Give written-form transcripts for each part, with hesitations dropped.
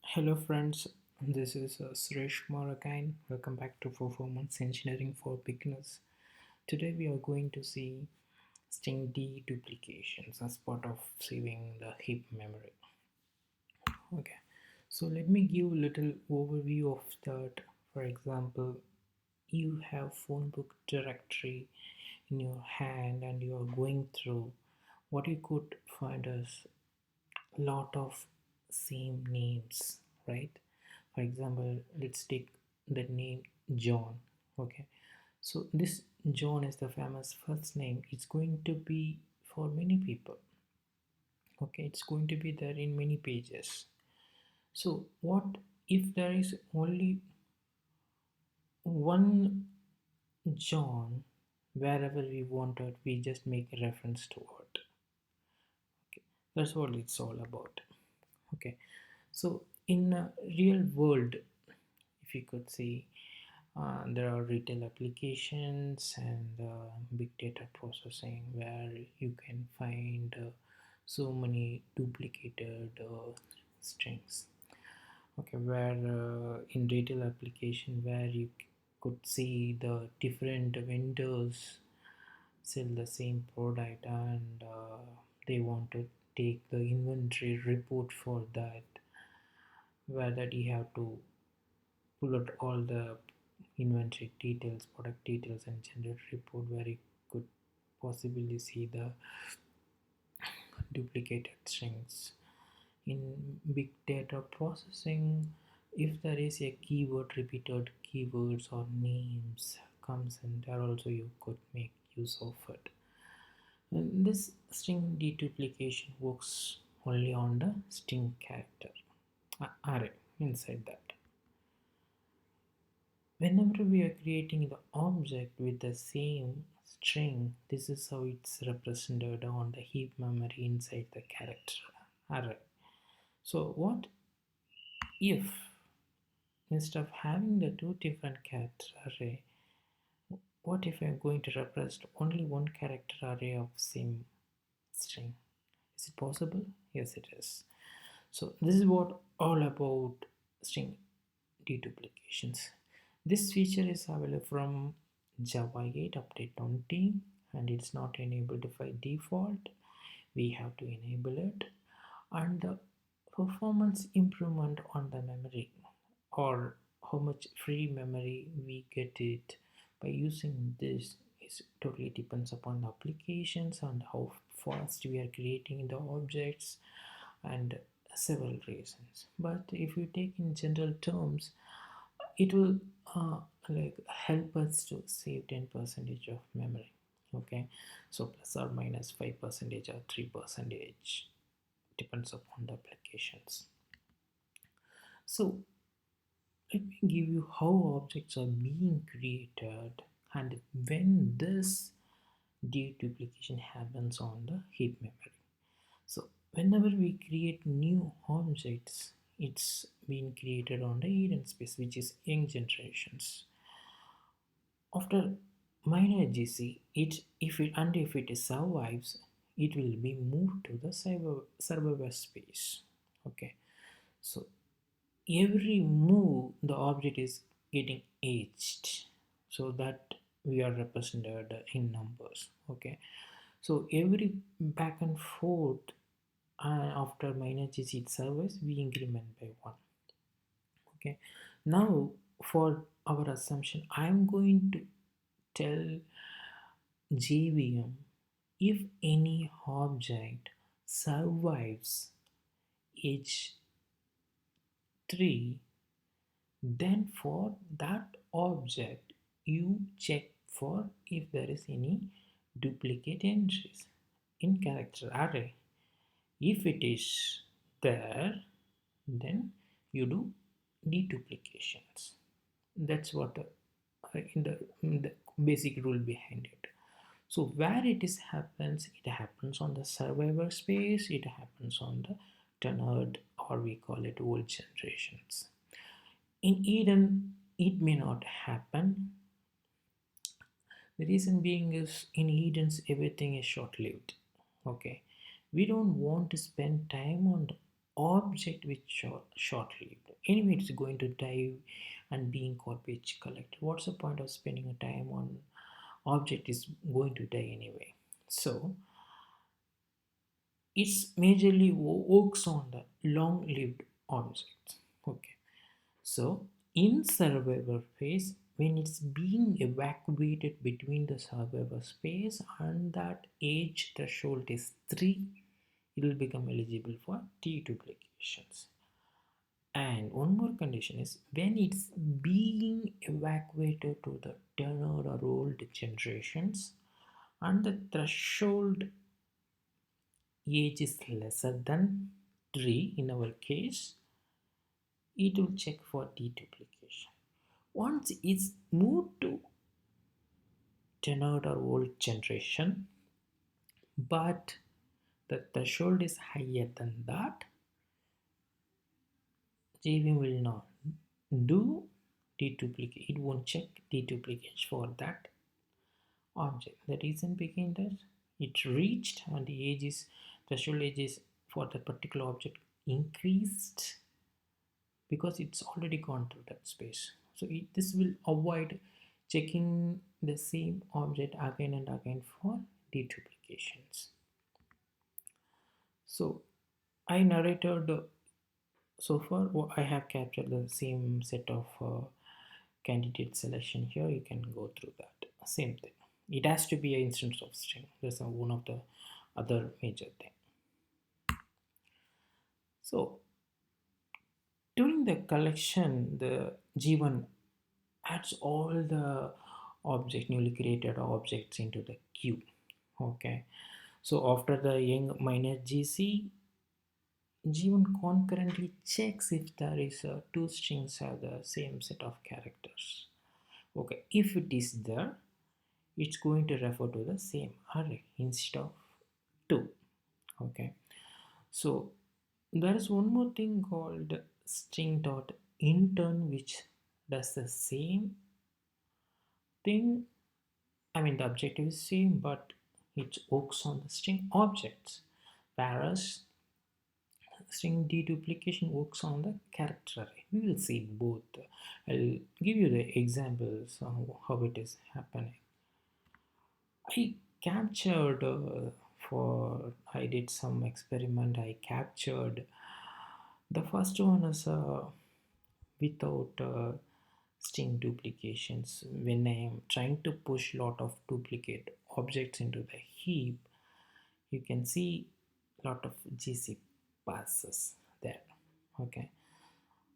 Hello friends, this is Suresh Kumar again. Welcome back to Performance Engineering for Beginners. Today we are going to see string deduplications as part of saving the heap memory. Okay, so let me give a little overview of that. For example, you have Phonebook Directory in your hand and you are going through what you could find as lot of same names, right? For example, let's take the name John. Okay, so this John is the famous first name. It's going to be for many people. Okay, it's going to be there in many pages. So what if there is only one John? Wherever we wanted, we just make a reference to it. Okay, that's what it's all about. Okay, so in a real world, if you could see, there are retail applications and big data processing where you can find so many duplicated strings. Okay, where in retail application where you could see the different vendors sell the same product and they want to take the inventory report for that, where that you have to pull out all the inventory details, product details, and generate report where you could possibly see the duplicated strings. In big data processing, if there is a keyword, repeated keywords or names comes in there, also you could make use of it. And this string deduplication works only on the string character array inside that. Whenever we are creating the object with the same string, this is how it's represented on the heap memory inside the character array. So what if instead of having the two different character array, what if I'm going to represent only one character array of same string? Is it possible? Yes, it is. So this is what all about string deduplications. This feature is available from Java 8 update 20 and it's not enabled by default. We have to enable it, and the performance improvement on the memory or how much free memory we get it by using this is totally depends upon the applications and how fast we are creating the objects and several reasons. But if you take in general terms, it will like help us to save 10 percentage of memory. Okay, so plus or minus 5 percentage or 3 percentage depends upon the applications. So let me give you how objects are being created and when this deduplication happens on the heap memory. So whenever we create new objects, it's being created on the hidden space, which is young generations. After minor GC, if it survives, it will be moved to the server space. Okay, so every move the object is getting aged, so that we are represented in numbers. Okay, so every back and forth after minor GC it survives, we increment by 1. Okay, now for our assumption, I'm going to tell JVM if any object survives age 3, then for that object you check for if there is any duplicate entries in character array. If it is there, then you do deduplications. That's what in the basic rule behind it. So where it is happens, it happens on the survivor space, it happens on the tenured, or we call it old generations. In Eden, it may not happen. The reason being is in Eden's everything is short-lived. Okay, we don't want to spend time on object which short-lived. Anyway, it's going to die and being garbage collected. What's the point of spending a time on object is going to die anyway? So it's majorly works on the long-lived objects. Okay, so in survivor phase, when it's being evacuated between the survivor space and that age threshold is 3, it will become eligible for deduplications. And one more condition is when it's being evacuated to the tenor or old generations and the threshold age is lesser than 3 in our case, it will check for deduplication. Once it's moved to tenor or old generation, but the threshold is higher than that, JVM will not do deduplicate. It won't check deduplication for that object. The reason being that it reached and the age is threshold age is for that particular object increased because it's already gone through that space. So this will avoid checking the same object again and again for deduplications. So I narrated so far. I have captured the same set of candidate selection here. You can go through that. Same thing. It has to be an instance of string. That's one of the other major thing. So during the collection, the G1 adds all the newly created objects into the queue. Okay. So after the young minus GC, G1 concurrently checks if there is two strings have the same set of characters. Okay, if it is there, it's going to refer to the same array instead of 2. Okay, so there is one more thing called string.intern which does the same thing. I mean the objective is same but it works on the string objects, whereas string deduplication works on the character array. We will see both. I'll give you the examples of how it is happening. I captured I did some experiment. I captured the first one is without string duplications. When I am trying to push lot of duplicate objects into the heap, you can see lot of GC passes there. Okay,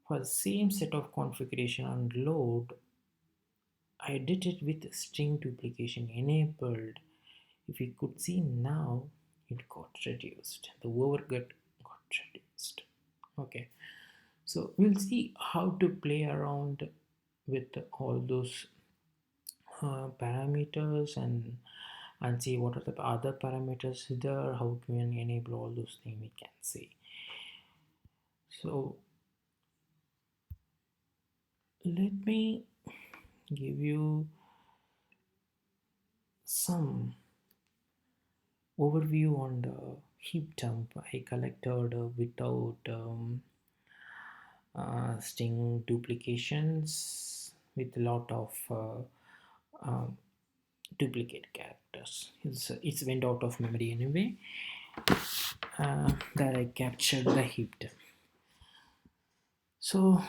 for the same set of configuration and load, I did it with string duplication enabled. If you could see now, it got reduced. The overget got reduced. Okay, so we'll see how to play around with all those parameters and see what are the other parameters there. How can we enable all those things? We can see. So let me give you some overview on the heap dump I collected without string duplications with a lot of duplicate characters. It's went out of memory anyway. That I captured the heap dump. So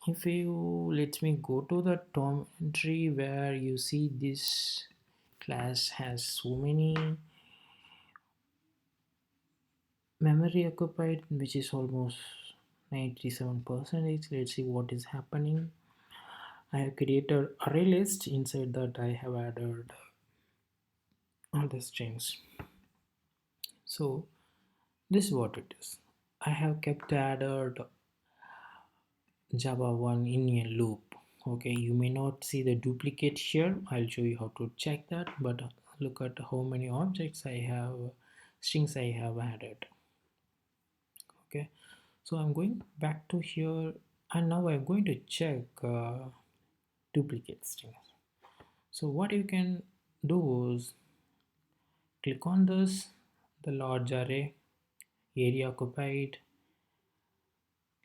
if you let me go to the DOM entry where you see this class has so many memory occupied, which is almost 97%. Let's see what is happening. I have created array list. Inside that I have added all the strings. So this is what it is. I have kept added Java 1 in a loop. Okay, you may not see the duplicate here. I'll show you how to check that, but look at how many objects I have, strings I have added. Okay, so I'm going back to here and now I'm going to check duplicate strings. So what you can do is click on this, the large array, area occupied,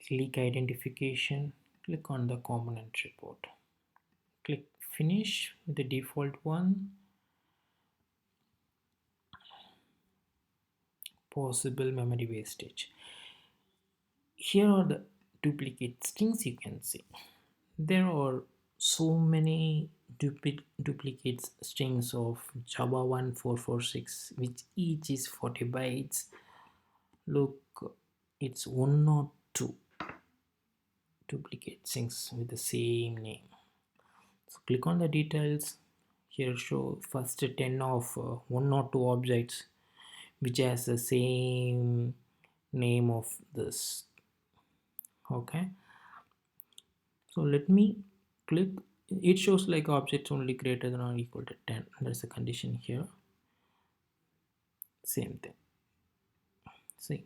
Click identification, click on the component report, click finish with the default one. Possible memory wastage. Here are the duplicate strings you can see. There are so many duplicate strings of Java 1446 which each is 40 bytes. Look, it's one or two duplicate strings with the same name. So click on the details. Here show first 10 of one or two objects which has the same name of this. Okay, so let me click. It shows like objects only greater than or equal to 10. There's a condition here. Same thing. See,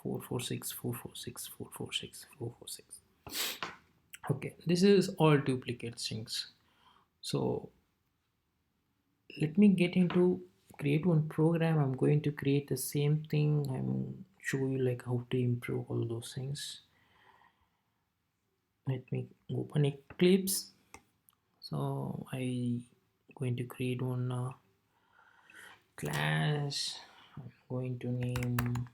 446 446 446 446. Okay, this is all duplicate strings. So let me get into create one program. I'm going to create the same thing. I'm show you like how to improve all those things. Let me open Eclipse. So I going to create one class. I'm going to name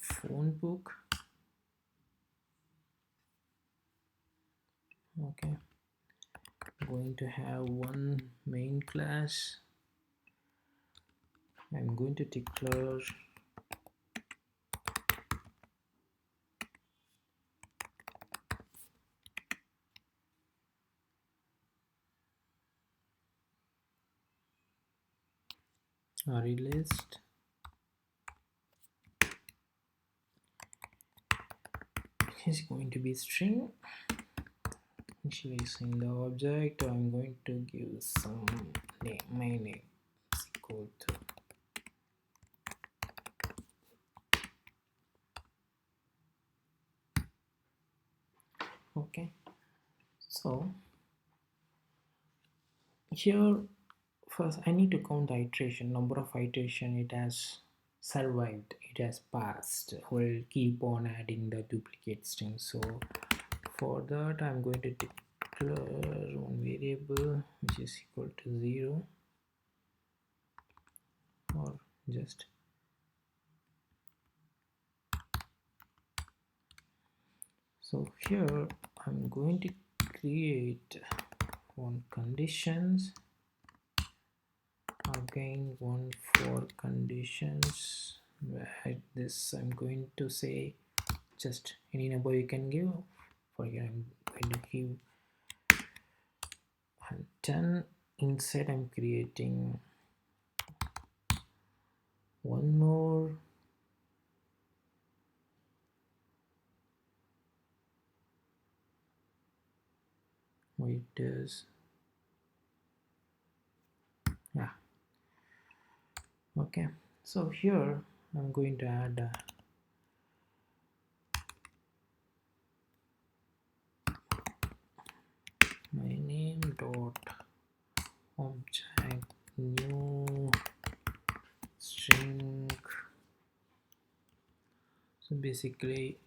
Phonebook. Okay, I'm going to have one main class. I'm going to declare array list. Is going to be string. Initializing the object. I'm going to give some name. My name is equal to okay. So here first I need to count the iteration, number of iteration it has survived, it has passed. We'll keep on adding the duplicate string. So for that I'm going to declare one variable which is equal to 0 or just so here I'm going to create one conditions, again one for conditions, where this I'm going to say just any number you can give. For here I'm going to give 10. Inside I'm creating one more it is yeah. Okay, so here I'm going to add my name dot object new string. So basically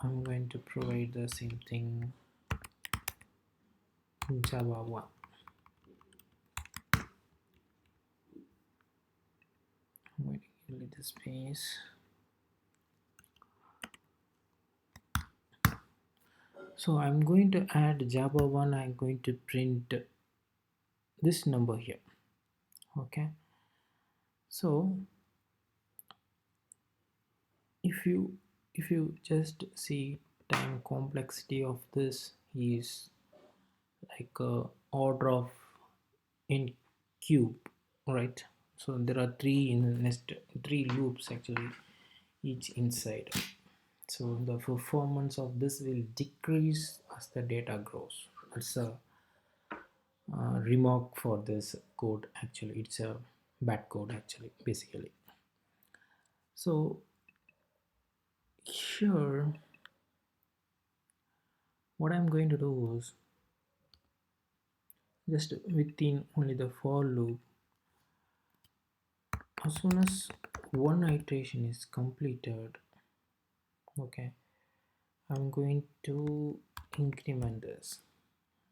I'm going to provide the same thing in Java 1. I'm going to delete the space. So I'm going to add Java 1. I'm going to print this number here. Okay, so if you just see time complexity of this is like a order of in cube, right? So there are three loops actually each inside. So the performance of this will decrease as the data grows. That's a remark for this code. Actually it's a bad code actually basically. So here what I'm going to do is just within only the for loop, as soon as one iteration is completed, okay, I'm going to increment this.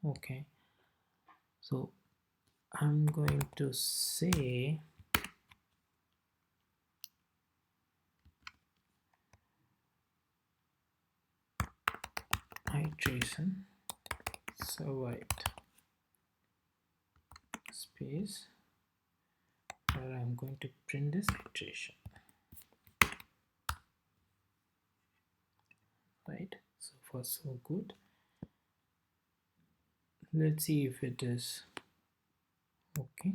Okay, so I'm going to say iteration survived space, where I'm going to print this iteration, right? So far so good. Let's see if it is okay.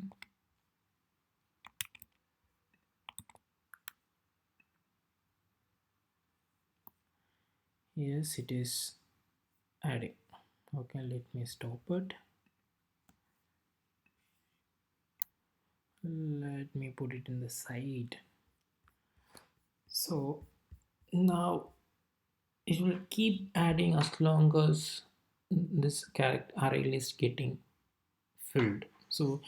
Yes, it is adding. Okay, let me stop it. Let me put it in the side. So now it will keep adding as long as this character array list getting filled. So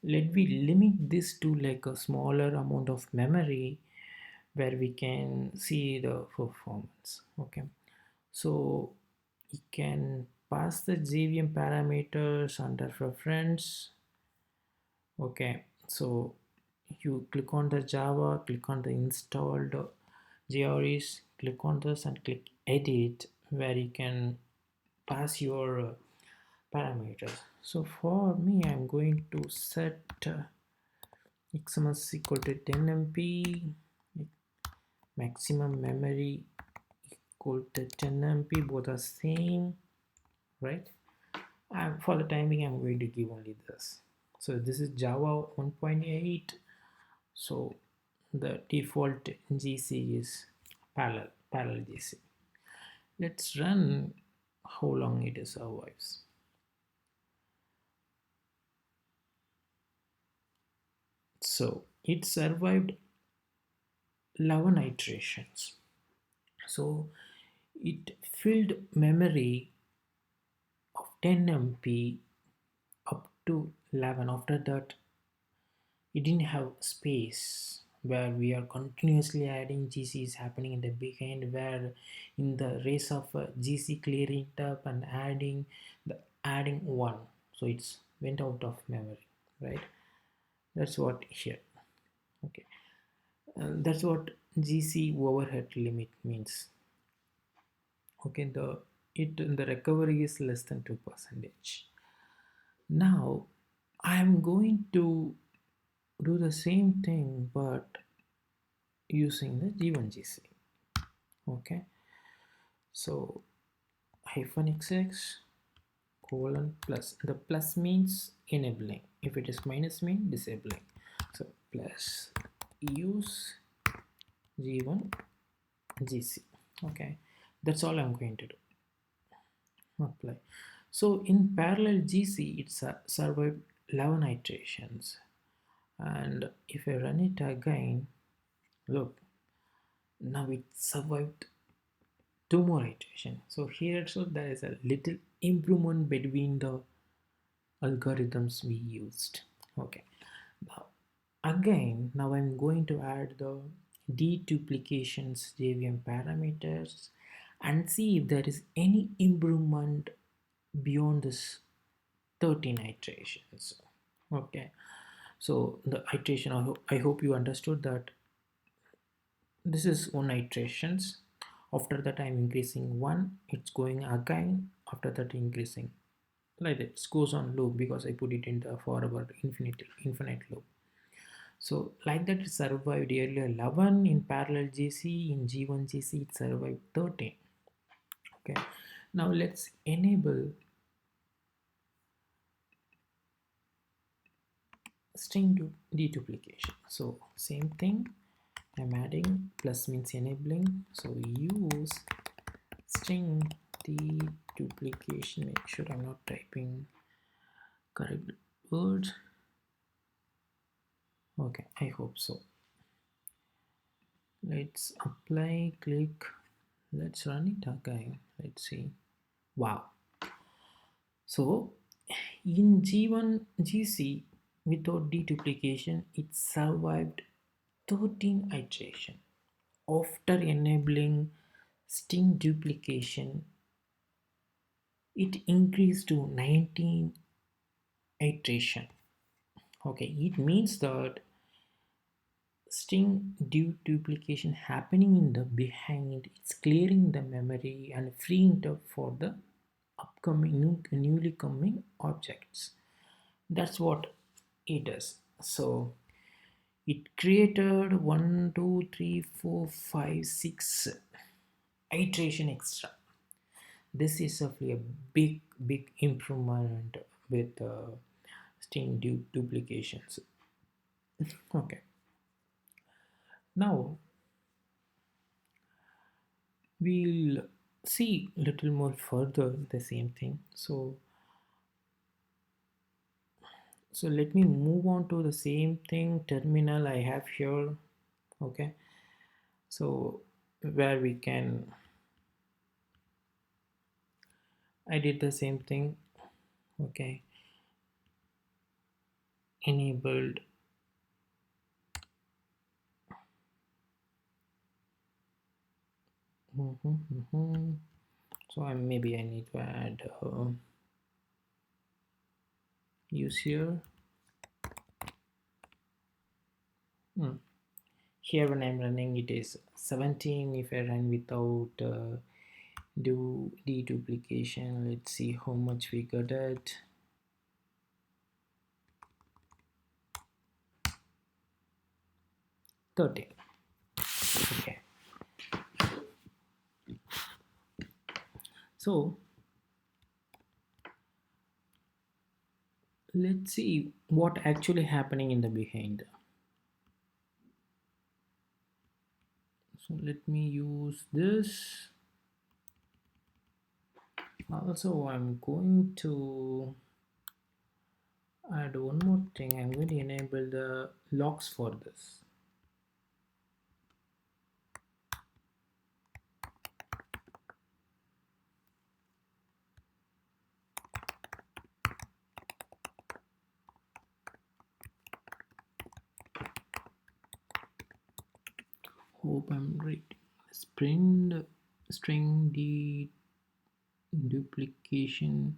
let me limit this to like a smaller amount of memory where we can see the performance. Okay, so you can pass the JVM parameters under preference. Okay, so you click on the Java, click on the installed JREs, click on this and click edit, where you can pass your parameters. So for me, I'm going to set xms equal to 10 MB, maximum memory equal to 10 MB, both are same, right? And for the time being, I'm going to give only this. So this is Java 1.8. So the default GC is parallel GC. Let's run how long it survives. So it survived 11 iterations. So it filled memory of 10 MB up to 11. After that, it didn't have space, where we are continuously adding GCs happening in the backend, where in the race of GC clearing it up and adding one, so it's went out of memory, right? That's what here. Okay, that's what GC overhead limit means. Okay, the recovery is less than 2%. Now I'm going to do the same thing but using the G1GC. Okay, so -xx colon plus, the plus means enabling, if it is minus mean disabling. So plus use G1GC. Okay, that's all I'm going to do. Apply. So in parallel GC, it's survived 11 iterations, and if I run it again, look, now it survived 2 more iterations. So here also there is a little improvement between the algorithms we used. Okay, now again, now I'm going to add the deduplications JVM parameters and see if there is any improvement beyond this 13 iterations. Okay, so the iteration, I hope you understood that this is one iterations. After that I'm increasing one, it's going again, after that increasing, like that. It goes on loop because I put it in the forever infinite loop. So like that, it survived earlier 11 in parallel GC, in G1GC it survived 13. Okay, now let's enable string deduplication. So same thing, I'm adding, plus means enabling, so use string deduplication. Make sure I'm not typing correct words. Okay, I hope so. Let's apply, click, let's run it again. Let's see. Wow, so in G1 GC without deduplication, it survived 13 iteration. After enabling string duplication, it increased to 19 iteration. Okay, it means that string duplication happening in the behind, it's clearing the memory and freeing it up for the upcoming newly coming objects. That's what it does. So it created 1, 2, 3, 4, 5, 6 iteration extra. This is actually a big improvement with string duplications. Okay, now we'll see little more further the same thing. So let me move on to the same thing terminal I have here. Okay, so where we can, I did the same thing. Okay, enabled. So maybe I need to add use here. Here when I'm running it is 17. If I run without do deduplication, let's see how much we got at. 13. Okay, so let's see what actually happening in the behind. So let me use this. Also I'm going to add one more thing. I'm going to enable the locks for this. Hope I'm right. Sprint string duplication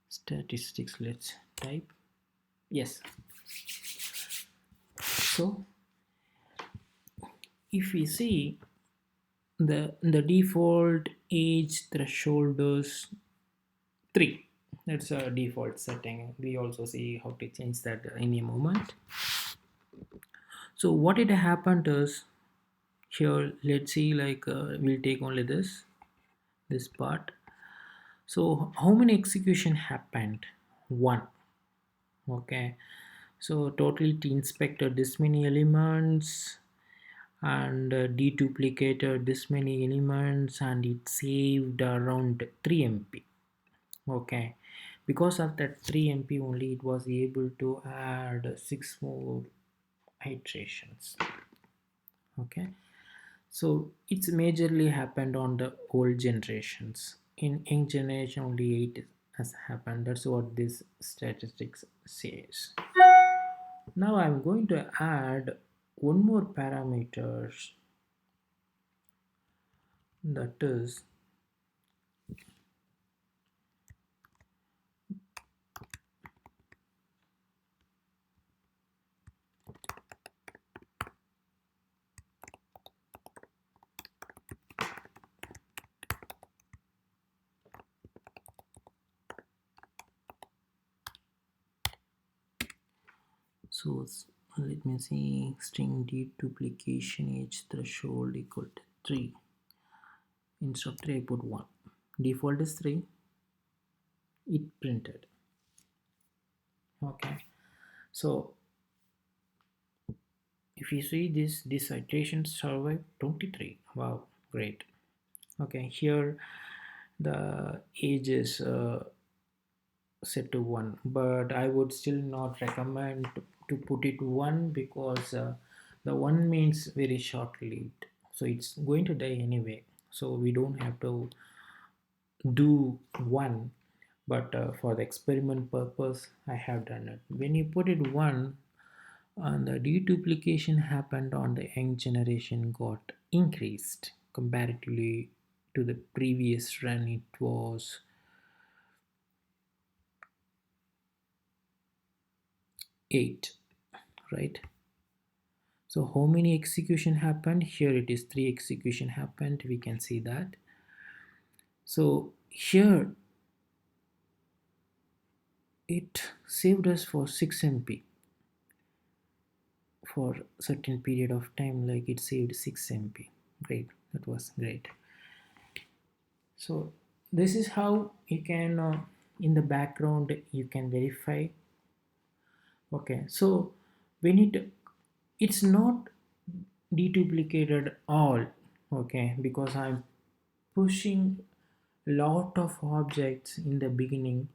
statistics. Let's type. Yes. So if we see the default age threshold is 3. That's a default setting. We also see how to change that in a moment. So what it happened is here, let's see, like we'll take only this part. So how many execution happened? 1. Okay, so totally it inspected this many elements and deduplicated this many elements, and it saved around 3 MB. Okay, because of that 3 MB only, it was able to add 6 more iterations. Okay, so it's majorly happened on the old generations. In young generation only 8 has happened. That's what this statistics says. Now I'm going to add one more parameters, that is so let me see, string deduplication age threshold equal to 3. Instead of 3 I put 1. Default is 3. It printed. Okay, so if you see this iteration survived 23. Wow, great. Okay, here the age is set to 1, but I would still not recommend to put it 1, because the 1 means very short lived, so it's going to die anyway, so we don't have to do 1. But for the experiment purpose I have done it. When you put it 1, and the deduplication happened on the young generation got increased comparatively to the previous run. It was 8, right? So how many execution happened here? It is 3 execution happened, we can see that. So here it saved us for 6 MB for certain period of time, like it saved 6 MB. Great, that was great. So this is how you can in the background you can verify. Okay, so when it's not deduplicated all, okay, because I'm pushing lot of objects in the beginning,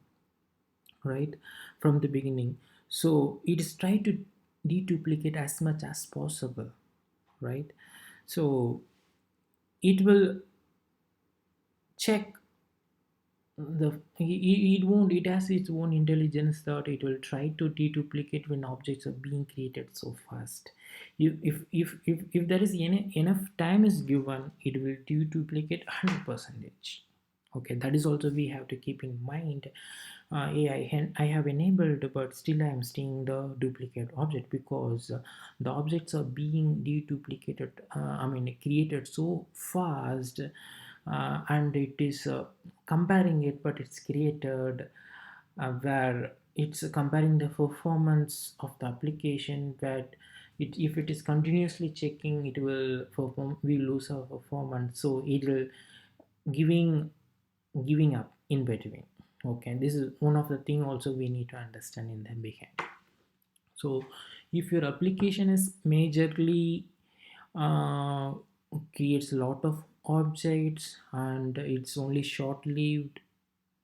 right, from the beginning. So it is try to deduplicate as much as possible, right? So it will check the it won't, it has its own intelligence that it will try to deduplicate when objects are being created so fast. If there is enough time is given, it will deduplicate 100%. Okay, that is also we have to keep in mind. I have enabled, but still I am seeing the duplicate object because the objects are being deduplicated, I mean created so fast, and it is comparing it, but it's created where it's comparing the performance of the application, that if it is continuously checking, it will perform, we lose our performance, so it will giving up in between. Okay, this is one of the thing also we need to understand in the behind. So if your application is majorly uh, creates a lot of objects and it's only short lived,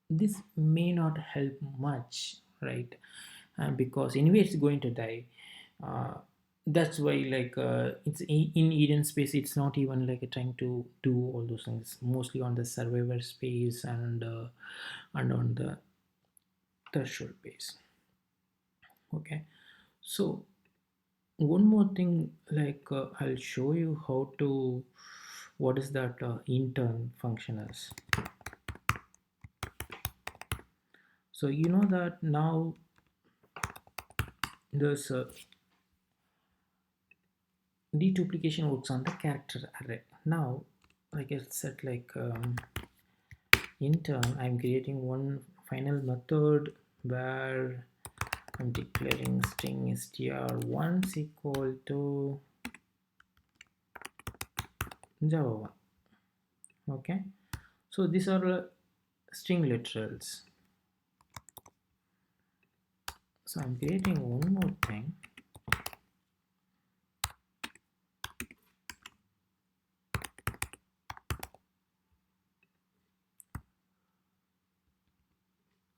this may not help much, right? Because anyway it's going to die. uh, that's why like it's in Eden space, it's not even like trying to do all those things, mostly on the survivor space and on the threshold base. Okay, so one more thing, like I'll show you how to, what is that intern function is. So you know that now there's a deduplication works on the character array. Now like I said, like intern, I'm creating one final method where I'm declaring string str1 is equal to java 1. Okay, so these are string literals. So I'm creating one more thing.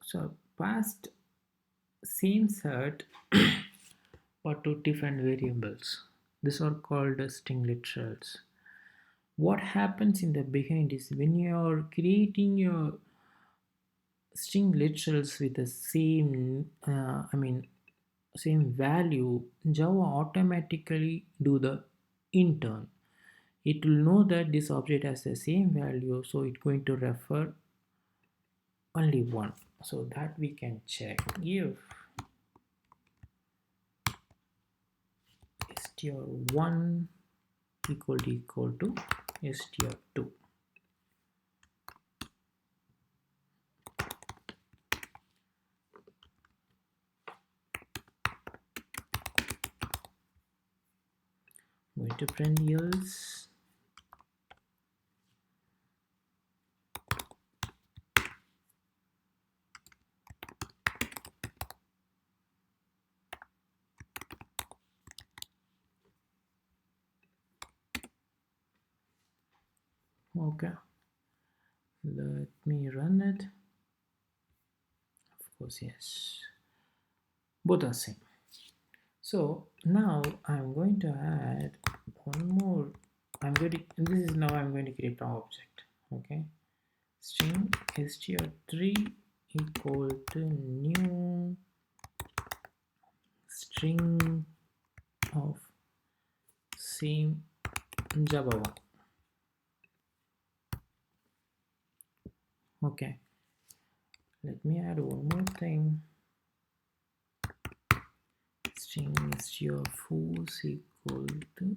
So passed same set but two different variables. These are called string literals. What happens in the behind is when you are creating your string literals with the same same value, Java automatically do the intern. It will know that this object has the same value, so it's going to refer only one, so that we can check if str1 equal to str2. I'm going to print else. Okay, let me run it. Of course, yes, both are same. So now I'm going to add one more. This is now I'm going to create an object. Okay, string str3 equal to new string of same Java one. Okay, let me add one more thing. String is your force equal to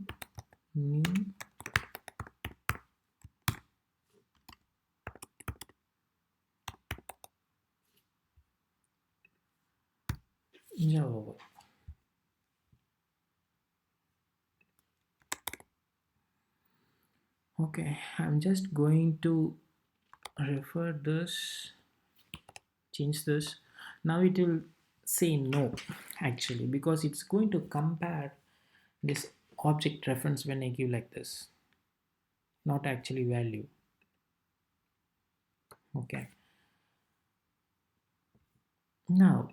new Java one. Okay, I'm just going to refer this, change this. Now it will say no actually, because it's going to compare this object reference when I give like this, not actually value. Okay, now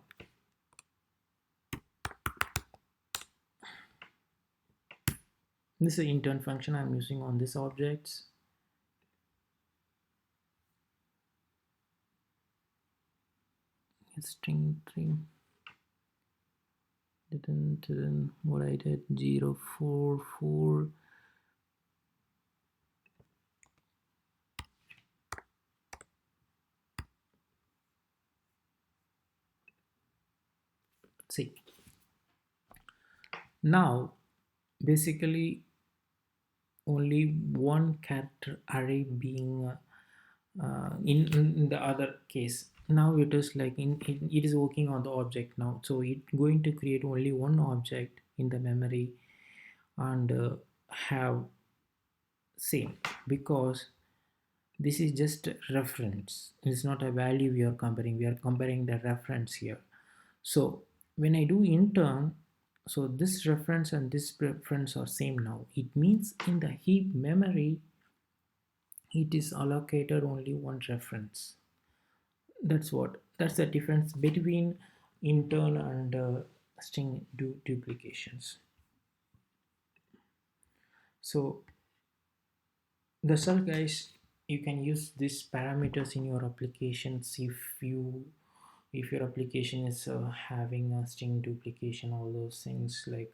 this is the intern function I'm using on this objects. String trim didn't what I did 044. See, now basically only one character array being in the other case. Now it is like it is working on the object now, so it going to create only one object in the memory and have same, because this is just a reference, it's not a value we are comparing the reference here. So when I do intern, so this reference and this reference are same now. It means in the heap memory it is allocated only one reference. That's the difference between intern and string duplications. So that's all guys. You can use these parameters in your applications if your application is having a string duplication, all those things like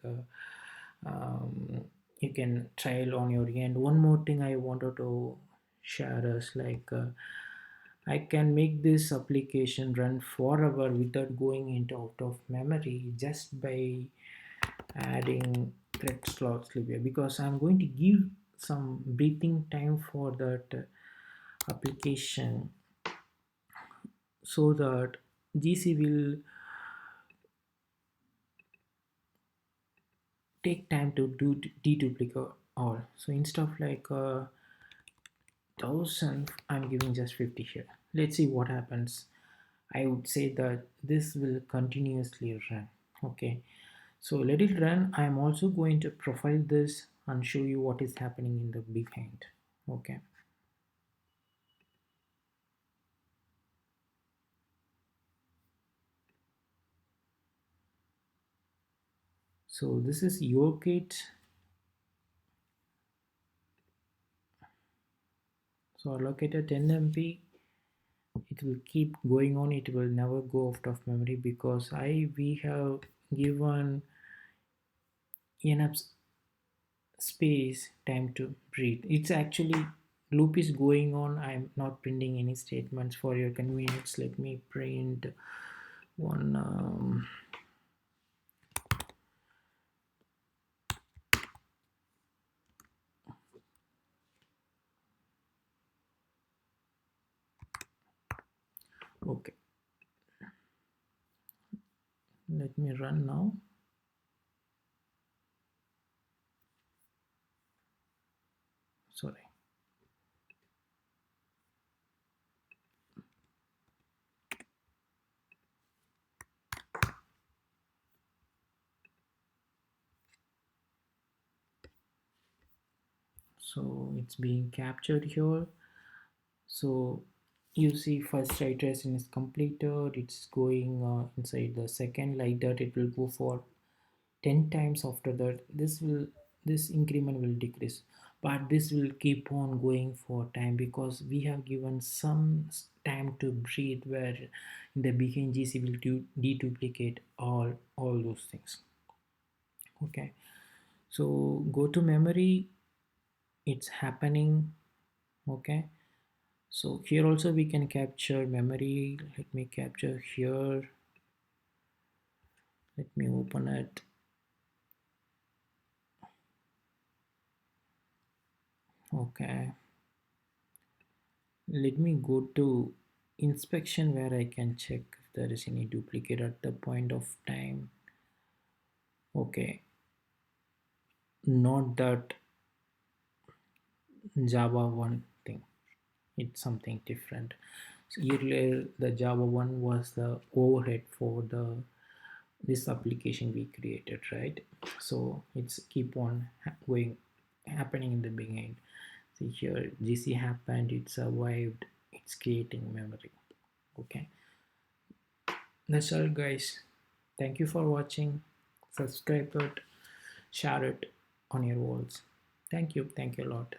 you can trial on your end. One more thing I wanted to share is like I can make this application run forever without going into out of memory just by adding thread slots here, because I'm going to give some breathing time for that application so that GC will take time to do deduplicate all. So instead of like 1000, I'm giving just 50 here. Let's see what happens. I would say that this will continuously run. Okay, so let it run. I'm also going to profile this and show you what is happening in the behind. Okay, so this is Yourkit. So allocated 10 MB, it will keep going on, it will never go out of memory because we have given enough space time to breathe. It's actually loop is going on. I'm not printing any statements for your convenience. Let me print one okay, let me run now. Sorry. So it's being captured here. So you see first iteration is completed, it's going inside the second, like that it will go for 10 times. After that this increment will decrease, but this will keep on going for time because we have given some time to breathe, where in the BNGC will deduplicate all those things. Okay, So go to memory, it's happening. Okay, so here also we can capture memory. Let me capture here. Let me open it. Okay, let me go to inspection where I can check if there is any duplicate at the point of time. Okay, not that Java 1 thing, it's something different. So earlier the Java 1 was the overhead for the this application we created, right? So it's keep on going happening in the beginning. See here GC happened, it survived, it's creating memory. Okay, that's all guys. Thank you for watching. Subscribe it, share it on your walls. Thank you a lot.